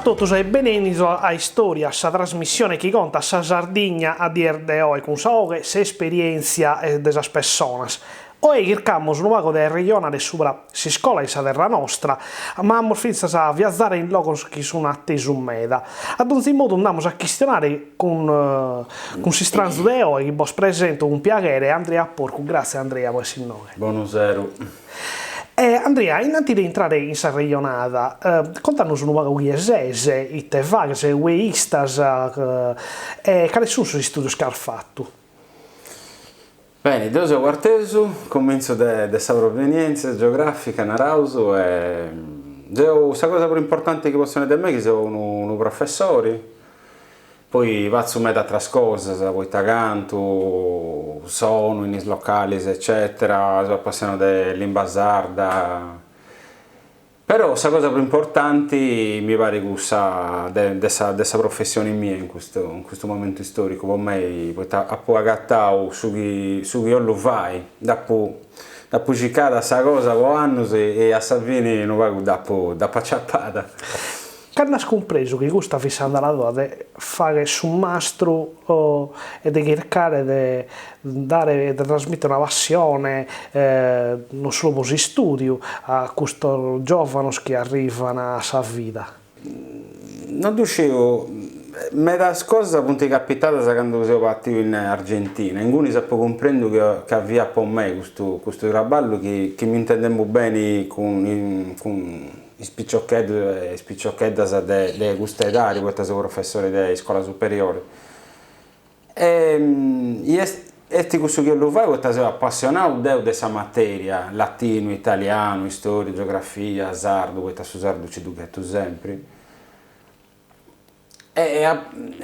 totus e benvenuti a Storia, sa trasmissione che conta sa Sardigna a dir de hoy, con sa oghe, se esperienza de sas personas. Oggi cercamos un luogo del regione sopra si scola in sa terra nostra, ma amo finza a viaggiare in locos che sono attesi un meda. Ad ogni modo andiamo a questionare con si stranzo de oggi, che vos presento un piacere, Andrea Porcu. Grazie Andrea, voi si nome. Buonasera. Andrea, innanzi di entrare in sa regionata, contanos un po' chi esese, i te vagas, i istas, quali sono gli studi che hai fatto? Bene, io sono quartesu, comincio da questa provenienza geografica, narauso, e la cosa più importante che possono dire a me è che sono un professore, poi faccio metà altre cose, poi canto, sono in locali, eccetera, sono appassionato di lingua sarda. Però la cosa più importante mi pare che questa professione mia in questo momento storico, per me, ho agattato su chi io lo fai, dopo giocare questa cosa per anni e a Savini non va dopo acciappata. Quando hai compreso che questa fissando la tua di fare su mastro e di cercare di trasmettere una passione, non solo per studio, a questi giovani che arrivano a sa vita? Non dicevo, metà cosa è capitata quando sono partito in Argentina. In cui sapevo comprendere che aveva per me questo traballo che mi intendevo bene con i spicciocchetti e spicciocchette di questa età, di questo professore di scuola superiore. E questo che lo fai, sono appassionato di questa materia, latino, italiano, storia, geografia, sardo, questo sardo ci duchetto sempre. E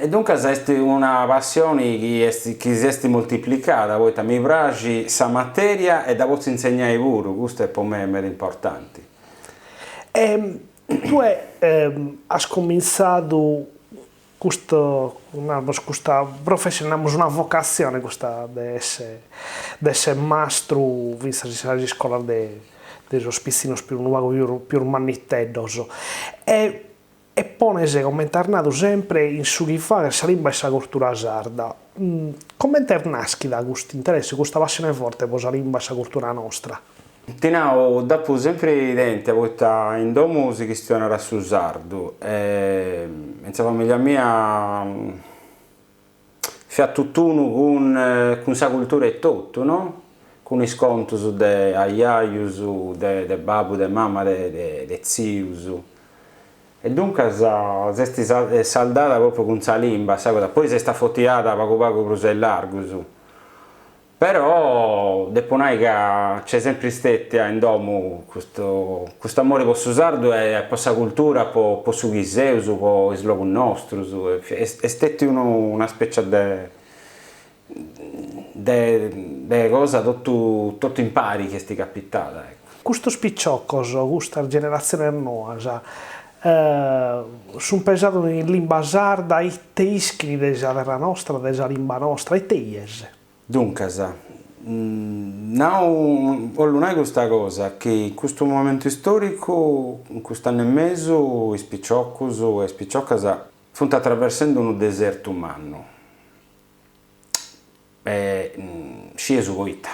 dunque è una passione che si è moltiplicata, mi piace questa materia e da posso insegnare pure, questo è per me molto importante. Tu hai cominciato questa professione, una vocazione, questa di essere mastro, visto che la scuola dei ospicinos più un luogo più manittedoso. E poi come è tornato sempre in su chi fa questa lingua e questa cultura sarda. Come è nasce da questo interesse, questa passione forte per la lingua e questa cultura nostra? Tenavo dopo sempre evidente, a in domo si questionava su sardo, in famiglia mia fa tutt'uno con questa cultura e tutto, no? Con i sconti di aiaius, di babbo, di mamma, di zius. E dunque si è saldata proprio con questa lingua, poi si è fotiata poco per il largo. Però dopo che c'è sempre stato in domo questo amore per il sardo e per questa cultura, per il ghiseu, per il slogo nostro, è stata una specie di cosa tutto impari che è capitata. Questo spicciocco, questa generazione nuova, sono pensato in lingua sarda, i teischi della terra nostra, della lingua nostra, e teiese. Dunque, non è questa cosa che in questo momento storico, in quest'anno e mezzo, i spicciocchi e le spicciocche stanno attraversando un deserto umano. Scia su coita,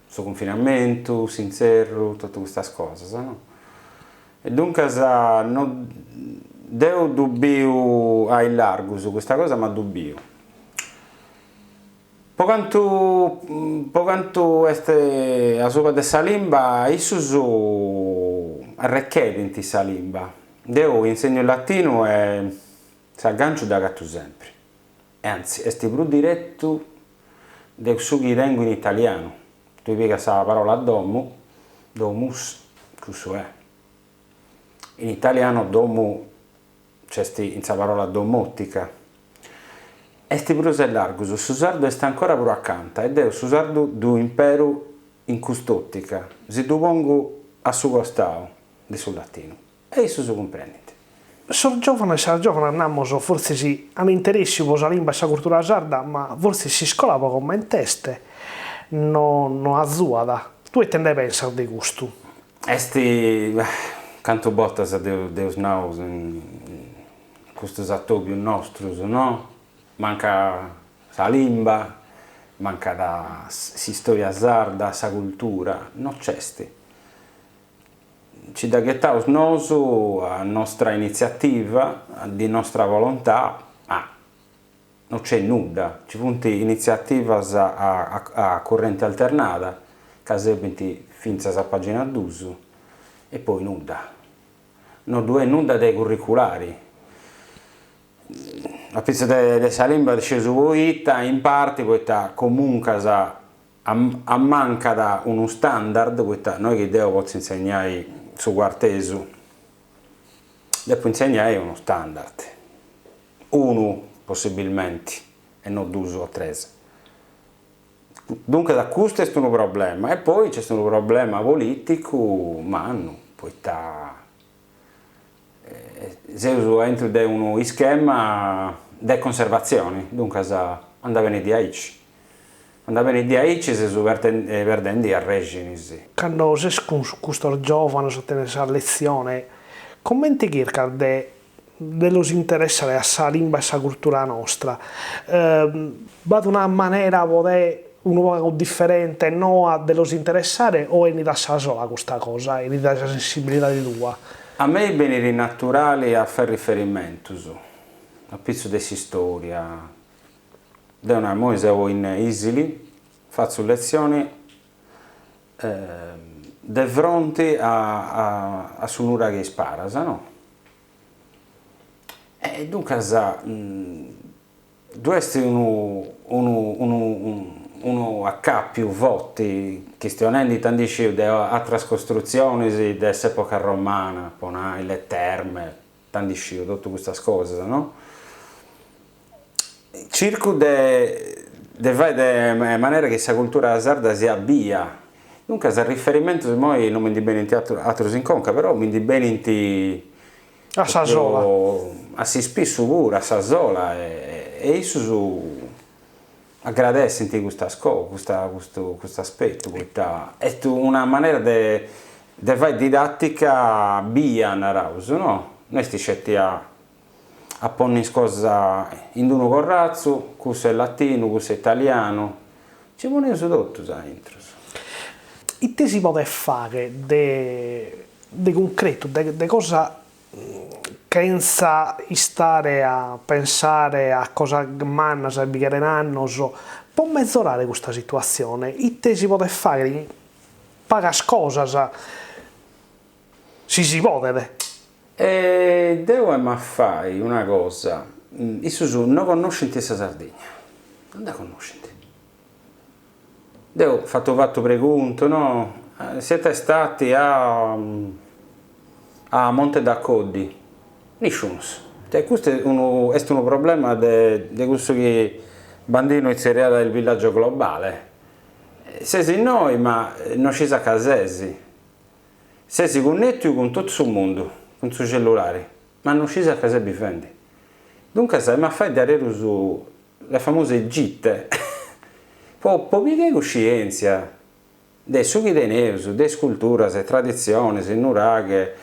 su confinamento, sincero, tutte queste cose, no? E dunque devo dubbio ai largo su questa cosa, ma dubbio. Per quanto è a sopra dessa lingua, isso su arricchire in questa lingua. Io insegno il latino e si aggancio da gatto sempre. E anzi, è più diretto del suo che tengo in italiano. Tu piega la parola domo, domus, questo è. In italiano domo c'è in questa parola domotica. Este pure largo, su sardo è ancora più accanto ed è su sardo do impero in quest'ottica. Se tu pongo a suo costato di sul latino. E isso si comprende. Sono giovane andiamo, forse sì, hanno interesse per la lingua e la cultura sarda, ma forse si scolava come in teste, non azzuada. Tu e te ne pensi di questo? Este canto bottas a Deus naus in questi attori nostri, no? Manca la limba, manca la storia sarda, la cultura, non c'è. Ci da gettaus nosu a nostra iniziativa, di nostra volontà, ma non c'è nulla. Ci sono iniziative a corrente alternata, che seguono finza a pagina 2, e poi nulla. Non due nulla dei curriculari. La pizza di Salimba è sceso Voita in parte, comunque a manca da uno standard, noi che devo insegnare su Quartesu, devo insegnare uno standard, uno possibilmente, e non due o tre. Dunque da questo è un problema, e poi c'è un problema politico, ma poi se entro di uno schema di conservazione, dunque andava bene di aici. Andava bene di aici se su perdendo a regini. Quando sei con questo giovane sottene la lezione, commenti circa dello interessare a sa lingua e sa cultura nostra. Va una maniera un luogo differente, no a dello interessare, o è da sa sola questa cosa, è da sensibilità di tua? A me beni naturali a fare riferimento a pezzo di storia. Da una moise in Isili faccio lezioni di fronte a sunura che spara, no? E dunque dovresti uno a più voti questionando tanti di altre costruzioni dell'epoca romana, le terme, tanti tutte queste cose, no? Cerco di fare in maniera che questa cultura sarda sia via. Dunque, il riferimento noi non mi di bene in altri in conca, però mi di bene in a Sasola. A si spesso pure a Sasola e isso agradecenti questo aspetto, è una maniera di fare didattica via naraus, no? Noi stiamo a porre cose in uno corrazzo, questo è latino, questo è italiano, ci vuole su tutto dentro. E te si può fare di concreto, di cosa pensa stare a pensare a cosa manna se bicchiere anno, può mezzorare questa situazione, e te si può fare paga cosa si può e devo fare una cosa, io non conosco questa Sardegna, non la conosco. Devo fatto pregunto, no? Siete stati a Monte d'Accoddi? Nessuno. Questo è un problema di questo che bambino inserire del villaggio globale. Se noi, ma non ci sa casesi. Se si connette con tutto il mondo, con i suoi cellulari, ma non ci sa casa bifendi. Dunque, se mi fai dare su le famose gitte, può avere coscienza dei sughi dei neus, delle sculture, delle tradizioni, delle nuraghe,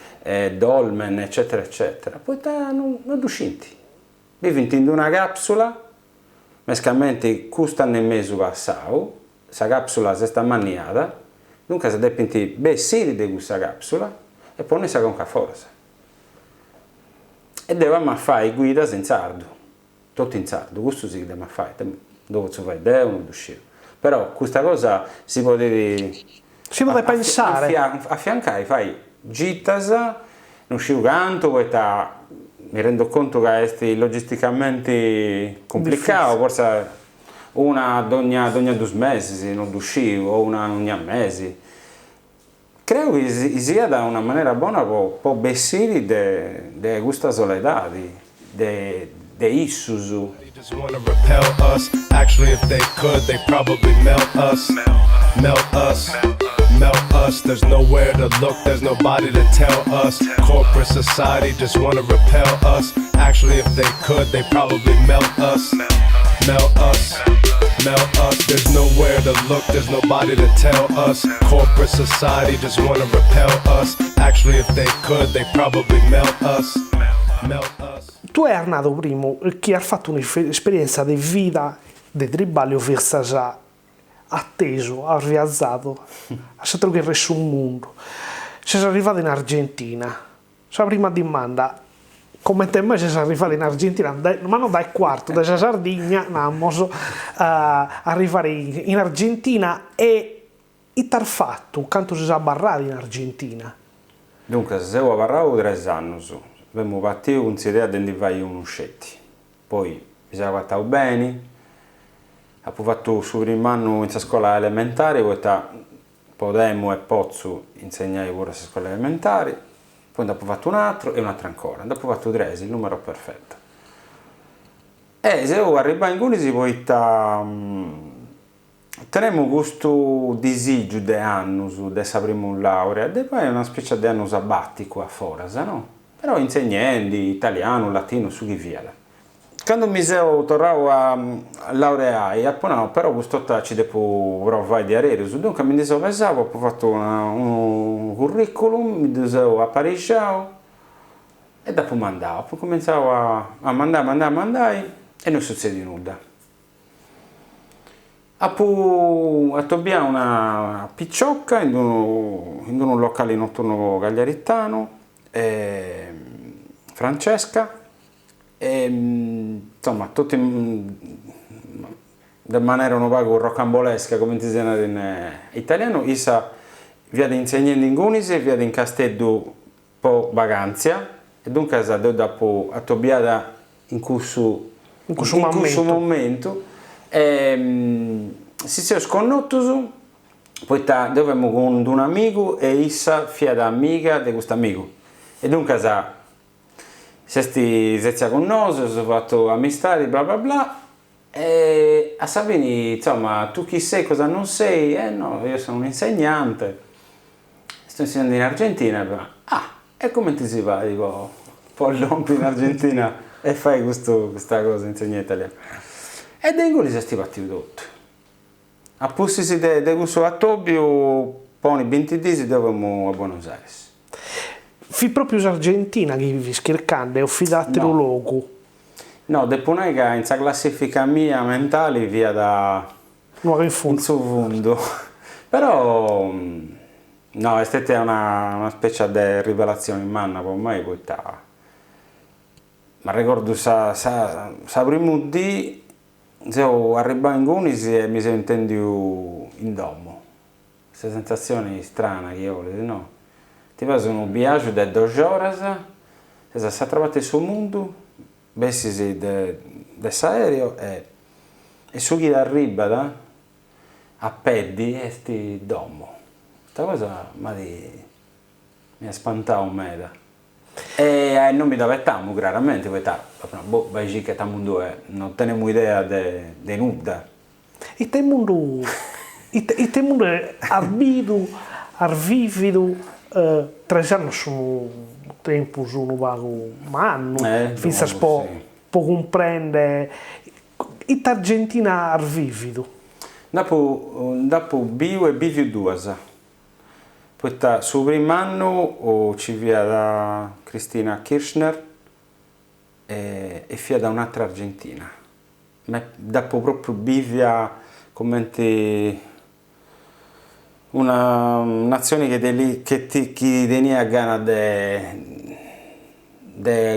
dolmen, eccetera, eccetera. Poi non usciti. Vivi in una capsula, mescamente costano in mezzo passato, questa capsula si sta maniata, dunque si deve bessire di questa capsula e poi ne si con forza. E deve fare guida in sardo, tutto in sardo, questo si deve fare, dove si fa non uscire. Però questa cosa si può pensare. Affiancare, fai gittas, non uscivo canto, mi rendo conto che è logisticamente complicato, forse una ogni 2 mesi non uscivo, o una ogni mese. Credo che sia da una maniera buona può bessire di questa soledad, di issues. They just want to repel us. Actually, if they could, they probably melt us. Melt us. Melt us. There's nowhere to look. There's nobody to tell us. Corporate society just want to repel us. Actually, if they could, they probably melt us. Melt us. melt us. There's nowhere to look, there's nobody to tell us. Corporate society just wanna repel us. Actually, if they could, they probably melt us. Melt us. Tu hai Arnaldo primo che ha fatto un'esperienza di vita di tribali vista già atteso, ha rialzato, ha stato che sul mondo. Sei arrivato in Argentina. La prima domanda, come te mai sei arrivato in Argentina, ma non dal quarto, da Sardegna, arrivare in Argentina e t'ha fatto, quanto si è barrato in Argentina? Dunque, se ho barrato 3 anni, abbiamo partito con l'idea di andare uno scetti. Poi mi sono fatto bene, ho fatto il primo anno in scuola elementare, Podemo e Pozzo insegnare pure a scuola elementare, poi dopo ho fatto un altro e un altro ancora, dopo ho fatto 3, il numero perfetto. E se io arrivo in Gunisi poi teniamo questo disagio di anni di prima laurea e poi è una specie di anno sabbatico a Forasa, no? Però insegnando italiano, latino, su chi viene. Quando mi sono tornato a laureare, però questo ci devo provare di arredo, dunque mi sono pensato, ho fatto un curriculum, mi sono apparecchiato e dopo mandavo, poi cominciavo a mandare e non succede nulla. Abbiamo una picciocca in un locale notturno gagliaritano, Francesca, e, insomma, tutti in maniera un po' rocambolesca, come si dice in italiano, Isa via di insegnando in Gunisi, via di in Castello po' vacanza, e dunque dopo attobiata in questo momento, si sono sconosciuti, poi dovevamo con un amico e Isa fia amica di questo amico, e dunque siamo stati con noi, ho fatto amistà, bla bla bla, e a Sabini, insomma, tu chi sei, cosa non sei? No, io sono un insegnante, sto insegnando in Argentina, e come ti si va? Dico, poi rompi in Argentina e fai questa cosa, insegni italiano. E da in siamo stati tutti. A Pussisi di questo attobio, poi 20 giorni dovevamo a Buenos Aires. Fi proprio in Argentina che vi scherzando e ho fidato il luogo? No, dopo che in questa classifica mia mentale via da in fondo. Però no, è stata una specie di rivelazione in manna per me, poi ma ricordo sa primo di sono arrivato in Gunisi e mi sono inteso in domo. Questa sensazione strana che ho, no? Ti fai un viaggio di 2 ore, sei trovato sul mondo, bessi dell'aereo e su chi arriva a piedi e sti domo. Questa cosa mi ha spantato un meda. E non mi davamo chiaramente, vai che il mondo è, non teniamo idea di nulla. Il mondo è arvivido. 3 anni sono un tempo, sono vago, ma anno, finché si può comprendere. L'Argentina è vivido. Dopo bio e bivio 2. Poi sul primo anno ci via da Cristina Kirchner e fia da un'altra argentina. Ma dopo proprio bivia commenti una nazione che ti tenia gana di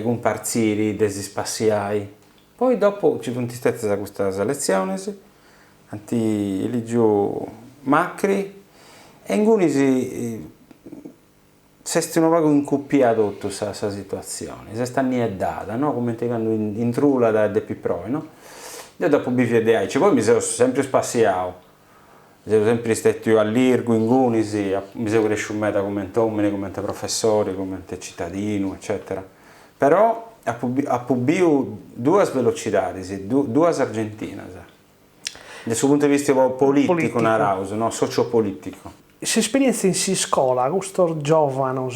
compartire, di spaziare. Poi dopo ci sono state queste elezioni, anti eligio Macri, e in cui si è un po' incuppiato tutta questa situazione, si sta anniedata, no? Come quando in trula da più prove, no? Io dopo bivia poi mi sono sempre spaziato. Sono sempre stato all'Irgu, in Gunisi, mi sono cresciuto come uomini, come professore, come cittadino, eccetera. Però ho 2 velocità, 2 argentine. Dal suo punto di vista politico. No? Sociopolitico. Se esperienza in scuola, questo giovane,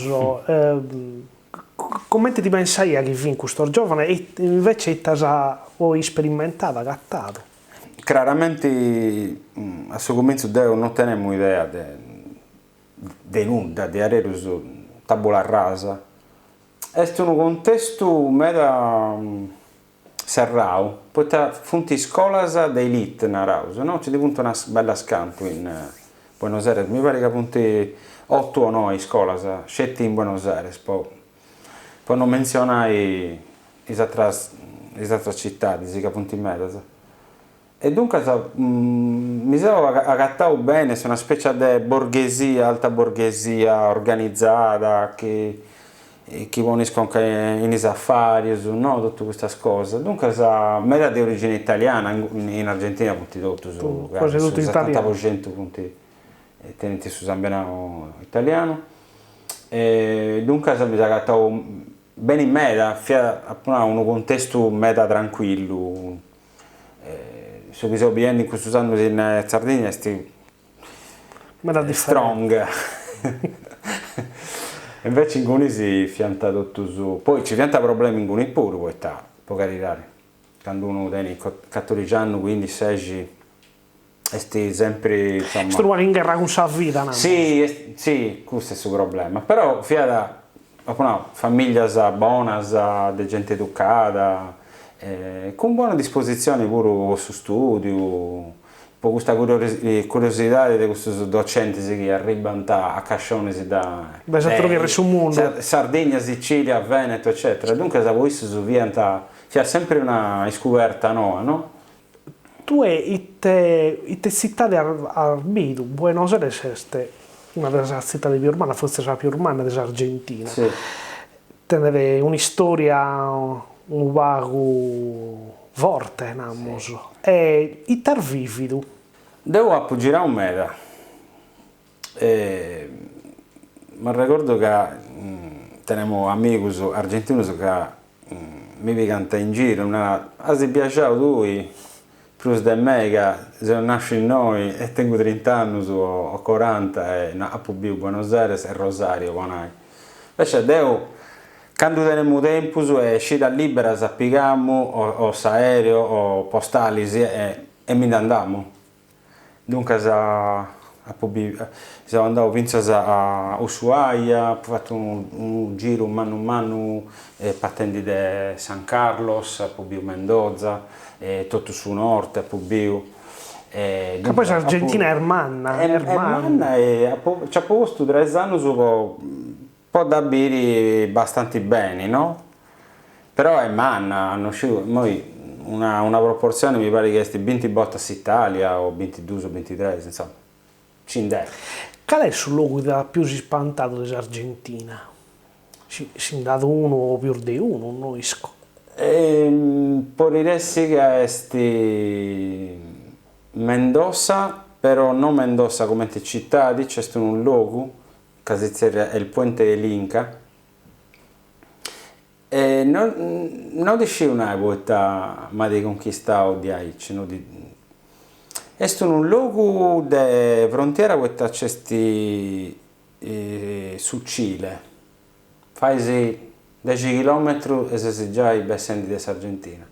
come ti pensavi che vinca questo giovane e invece hai sperimentata, gattato? chiaramente a suo comienzo non tenemmo idea di nulla, di avere tabula rasa. È un contesto meda serrao, poiché funti scolas di elite naraus, no? C'è di una bella scanto in Buenos Aires, mi pare che punti 8 o 9 scolas, 7 in Buenos Aires, poi non menzionai le altre città, che punti in mezzo. E dunque mi sono agattato bene, sono una specie di borghesia, alta borghesia organizzata, che voniscono in affari, no? Tutte queste cose. Dunque, mera di origine italiana, in Argentina, punti tutto, quasi tutto italiano. 70% punti tenenti su zambiano italiano. E dunque, mi sono agattato bene in meda, un contesto meda tranquillo. Se vi sono in questi anni in Sardegna è strong. Invece in Guni si fianta tutto su. Poi ci fianta problemi in Guni pure, può caritare. Quando uno tiene 14 anni, 15, 16, è sempre, insomma... Sto in guerra con sa vita, no? Sì, questo è il suo problema. Però fiata, famiglia buona, di gente educata, con buona disposizione pure su studio, poi questa curiosità di questi docenti che arrivano a Cascione da sul mondo, Sardegna, Sicilia, Veneto, eccetera. Dunque c'è sempre una scoperta nuova, no? Tu in te città di Arbidu, Buenos Aires è una delle città più urbane, forse la più urbana dell'Argentina. Sì. Tenere una storia, un vago forte, sì. E itar vivido. Devo appoggiare un meta. Mi ricordo che teniamo amici argentini che mi vicano in giro, si piaceva lui, più di me che se non nasce in noi e tengo 30 anni o 40 e a Buenos Aires e Rosario, invece devo quando teniamo tempo e uscita libera sappiamo o aereo o postali e mi andiamo. Dunque siamo andati a Ushuaia, ho fatto un giro mano partendo da San Carlos, a Mendoza, tutto su nord, a Pubio. Che poi l'Argentina è ermanna. E ci ha posto 3 anni può da bere abbastanza bene, no? Però è manna, una proporzione mi pare che è 20 botte a Italia o 22 o 23, insomma, c'indè. Qual è il luogo più spantato dell'Argentina? Si è dato uno o più di uno, non isco. Può dirsi che è Mendoza, però non Mendoza come città, c'è un luogo che è il Puente dell'Inca. Non dicevo una volta mai conquistato di Aici, no? È un luogo di frontiera che c'è su Cile. Fai 10 km e sei già i bessendi dell'Argentina.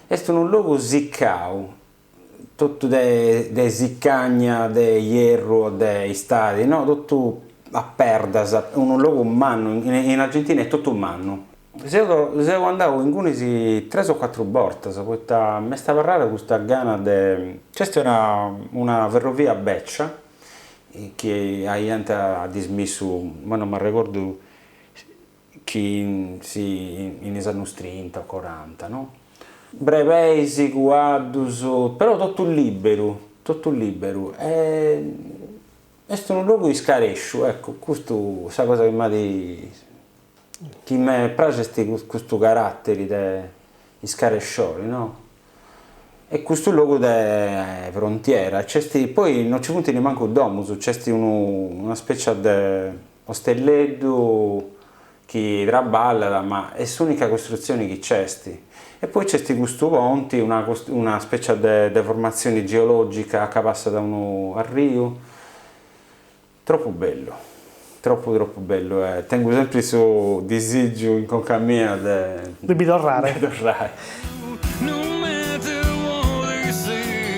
È un luogo ziccao, tutto di ziccagna, di hierro, di stadi, no? Tutto a perda, un luogo umano, in Argentina è tutto umano. Se andavo in Guni 3 o 4 volte, mi stava rara questa gana di... C'è una ferrovia a Beccia, che ha dismesso, ma non mi ricordo chi in anni 30 o 40, no? Brevesi, guardus, però tutto libero. È un luogo di scarescio, ecco, questo è la cosa che mi piace questo carattere di scaresciori, no? E questo luogo di frontiera, poi non ci punti neanche un domus, c'è una specie di ostelletto che traballa, ma è l'unica costruzione che c'è. E poi c'è questo ponte, una specie di formazione geologica che passa da uno al Rio. Troppo bello, troppo bello. Tengo sempre su disagio in compagnia di tornare. No matter what they say,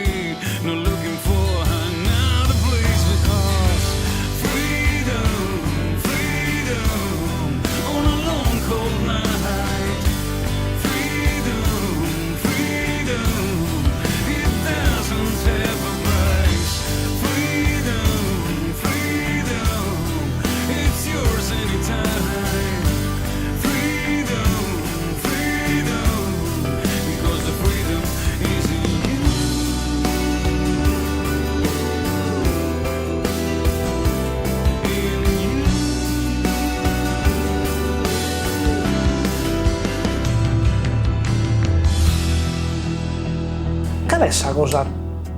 è la cosa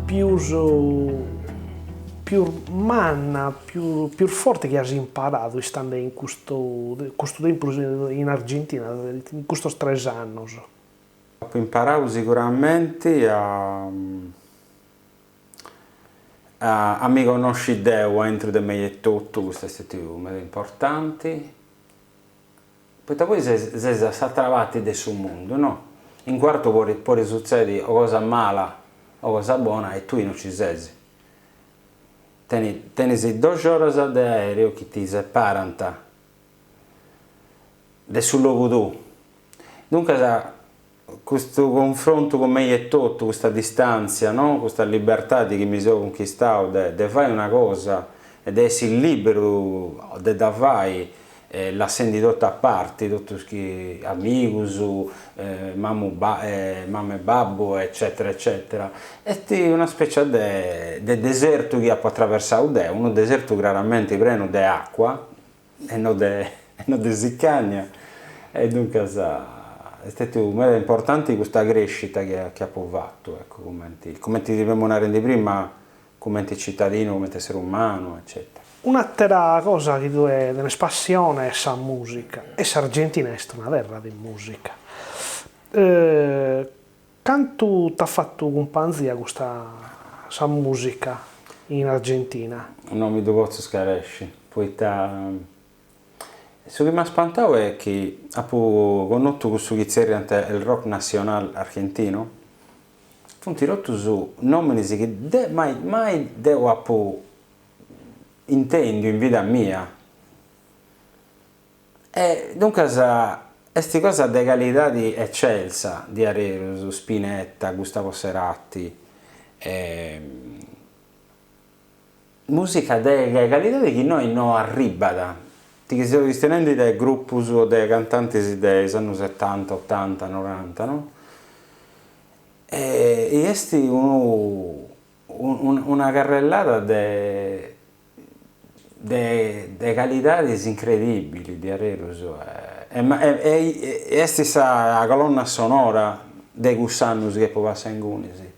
più manna, più forte che hai imparato stando in questo tempo in Argentina, in questi 3 anni? Ho imparato sicuramente a mi conoscere Deo entro di me e tutto, questo è stato molto importante. Poi si trovati del suo mondo, no? In quarto può succedere o cosa mala o cosa buona e tu non ci sei. Tieni 2 ore di aereo che ti separano del suo luogo tu. Dunque, questo confronto con me e tutto, questa distanza, no? Questa libertà che mi sono conquistato di fare una cosa ed essere libero di fare, la senti tutta a parte, tutti gli amici, mamma e babbo, eccetera, eccetera. E è una specie di deserto che può attraversare un deserto chiaramente pieno di acqua e non di ziccagna. E dunque, è stato molto importante questa crescita che ha fatto, ecco, come ti dobbiamo rendere prima, come cittadino, come essere umano, eccetera. Un'altra cosa che tu hai una passione è la musica, e l'Argentina è una terra di musica. Quanto ti ha fatto compagnia questa musica in Argentina? Non mi posso scaresci, ciò che mi ha spantato è che ho conosciuto questo che c'era il rock nazionale argentino, fu un tirotto su nomi che mai devo intendo in vita mia. E dunque questa cosa di qualità di eccelsa di Areru, Spinetta, Gustavo Cerati, musica di qualità di chi noi non arriva che stiamo sostenendo dei gruppi o dei cantanti degli anni 70, 80, 90, no? E questa una carrellata di qualità incredibili di Areruso. E questa è la colonna sonora dei Gussanus che poi passa in Gunisi.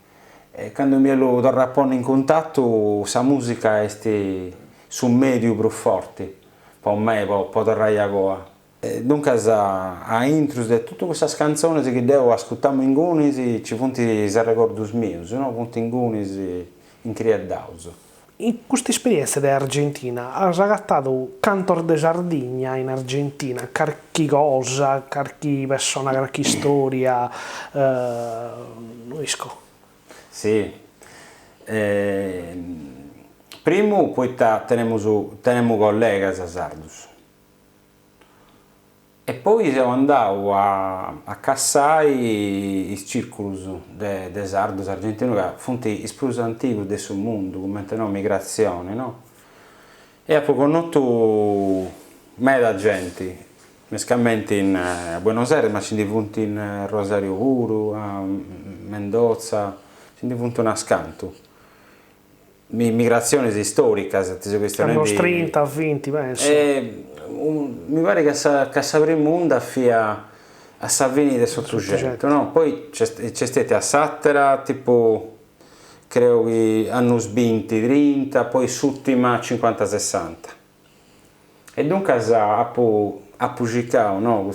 E quando mi lo torna a porre in contatto, la musica è su medio più forte. Per me, per tornare a Goa. Dunque, a intro di tutte queste canzoni che devo ascoltare in Gunisi, ci punti i ricordi miei, no? Punti in Gunisi, in Criadauso. In questa esperienza dell'Argentina, hai ragattato Cantor de Sardegna in Argentina, qualche cosa, qualche persona, qualche storia, non riesco. Sì. Primo, poi teniamo collega a Sardus. E poi siamo andati a cassare i circoli de Sardus argentino, che sono i più antichi del suo mondo, come no, migrazione, no? E poi conosciuto molta gente, mescamente in Buenos Aires, ma ci sono in Rosario Uru, a Mendoza, ci sono un ascanto. Migrazione storica, se ti questione di 30, 20, penso. Mi pare che questa prima onda sia a Savini del Sottocento, no? Poi c'è stata a Sattera, tipo, credo che anni 20, 30, poi l'ultima 50-60. E dunque ha pubblicato, no?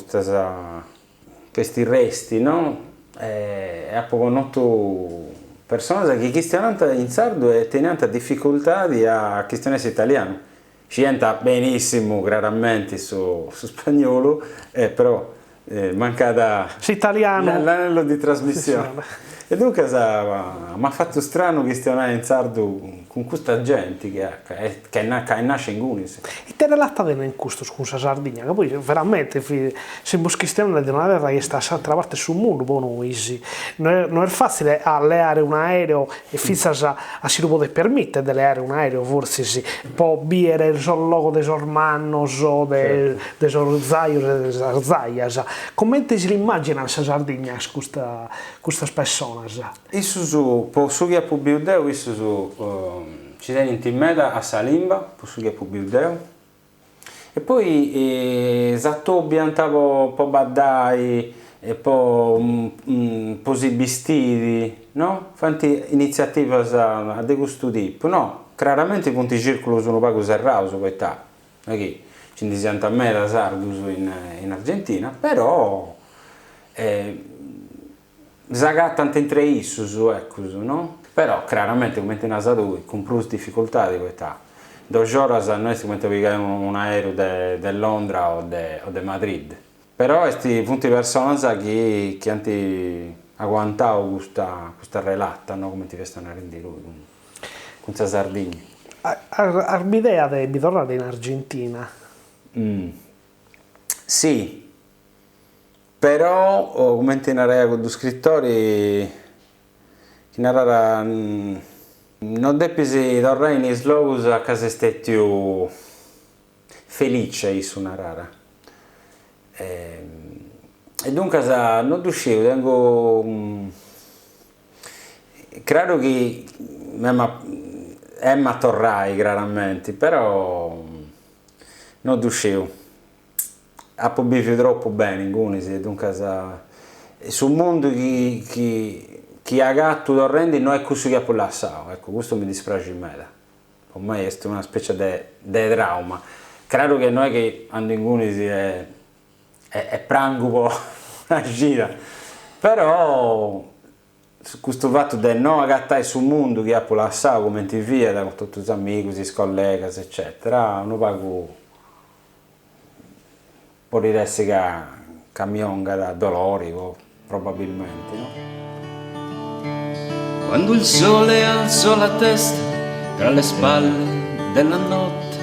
Questi resti, no? E ha conosciuto persone che stanno in sardo e teniamo difficoltà a questionare italiano. Ci entra benissimo, chiaramente, su spagnolo, però manca l'anello di trasmissione. E dunque mi ha fatto strano questionare in sardo con questa gente che nasce in Gunis. E te relatate in questo con la Sardegna, che poi veramente siamo cristiani di una terra che sta all'altra parte sul mondo, poi non è facile alleare un aereo e fissa a si lo può permettere di alleare un aereo, forse si può biere il logo dei sormannos o dei sorzaios e delle zarzaias. Come ti si immagina la Sardegna questa persona? Isso po sugia pu biudeu, ci tieni in meta a Salimba, po sugia pu biudeu. E poi esatto biantavo po baddai e po si vestiti, no? Fanti iniziative a de questo tipo, no? Chiaramente punti circolo sono poco serrato su questa, qui ci siamo a me da Sardus in Argentina, però zagattante entre issus, ecco, no? Però chiaramente come in Asadu con più difficoltà di questa. 2 ore noi si come un aereo de Londra o de Madrid. Però questi punti personali che hanno agguantato questa relatta, no? Come ti vestono a rendere lui con questa Sardegna. Hai l'idea di tornare in Argentina? Sì, però come in area con due scrittori che narrara non deppisi tornare in Islous a casa più felice su narrara. E dunque non riuscivo, tengo credo che Emma torrai chiaramente, però non riuscivo. Ha visto troppo bene in Unisi, dunque sul mondo che ha gatto torrendi non è così che ha lasciato, ecco, questo mi dispiace in me. Per me è una specie di trauma. Credo che non è che andando in Unisi è prango una gira, però questo fatto di non agattare sul mondo che ha lasciato come in via da tutti gli amici, i colleghi, eccetera, non pago può dirsi che camionga da dolori probabilmente, no? Quando il sole alzò la testa tra le spalle della notte,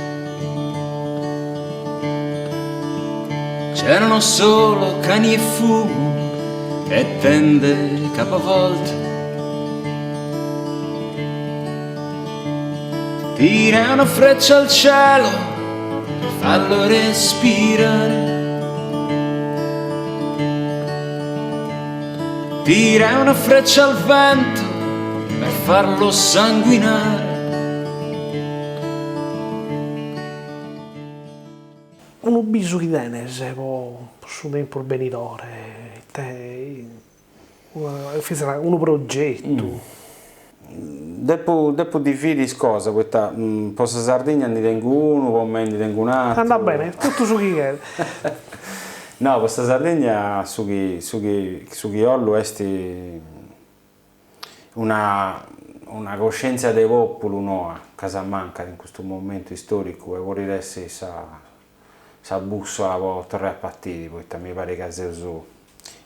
c'erano solo cani e fumo e tende capovolte. Tira una freccia al cielo per farlo respirare. Tira una freccia al vento per farlo sanguinare. Un bisu di denese, su un venidore, un progetto. Dopo di vidi cosa, questa, posso Sardegna ne tengo uno, poi me ne tengo un altro. Andà bene, tutto su chi è. No, questa Sardegna su chi ollo esti una coscienza dei popoli, no, a Casamanca in questo momento storico e vorrei essere sa bussola per tornare a partire, perché mi pare che sia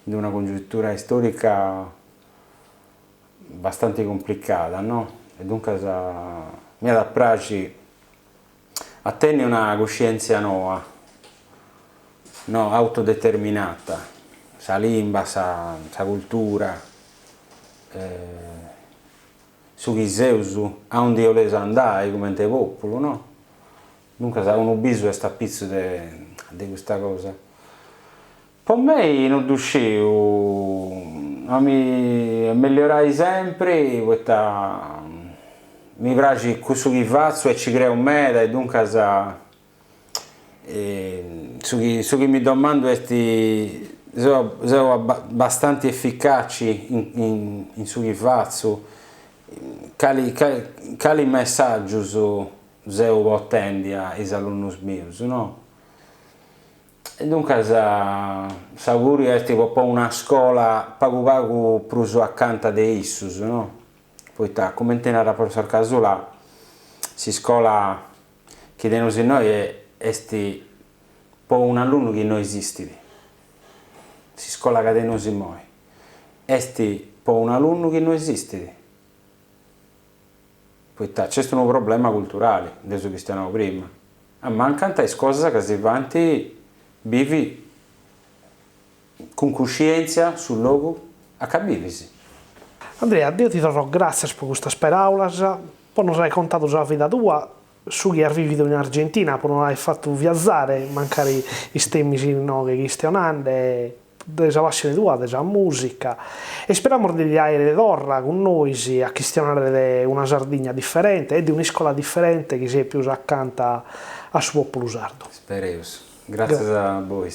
in una congiuntura storica abbastanza complicata, no? E dunque mi ha piace a tenere una coscienza nuova, no, autodeterminata, sa lingua, sa cultura, su chi seusu, a un dio les andai come te popolo, no? Dunque uno bisogno sta pizzo di questa cosa. Per me non riuscivo a migliorare sempre, mi piace questo che faccio e ci creo me, e dunque su chi mi domando sono abbastanza efficaci in su che faccio, quali messaggi se ottendi ai alunni miei, no? E dunque s'auguri è tipo una scuola pago più accanto di issus, no? Poi come te nella professor Casula si scuola che di noi è un alunno che non esiste, si scuola che di noi è un alunno che non esiste. Poi c'è un problema culturale, adesso che stiamo prima. Mancano tante cose che si avanti vivi con coscienza sul luogo a capirsi. Andrea, io ti do grazie per queste parole, poi non hai contato la vita tua, su chi hai vivuto in Argentina, poi non hai fatto viaggiare, magari i temi no, che stiamo andando, della passione tua, della musica, e speriamo di avere d'orra con noi a questionare una Sardegna differente e di una scuola differente che sia più accanto al suo popolo sardo. Spero. Grazie a voi.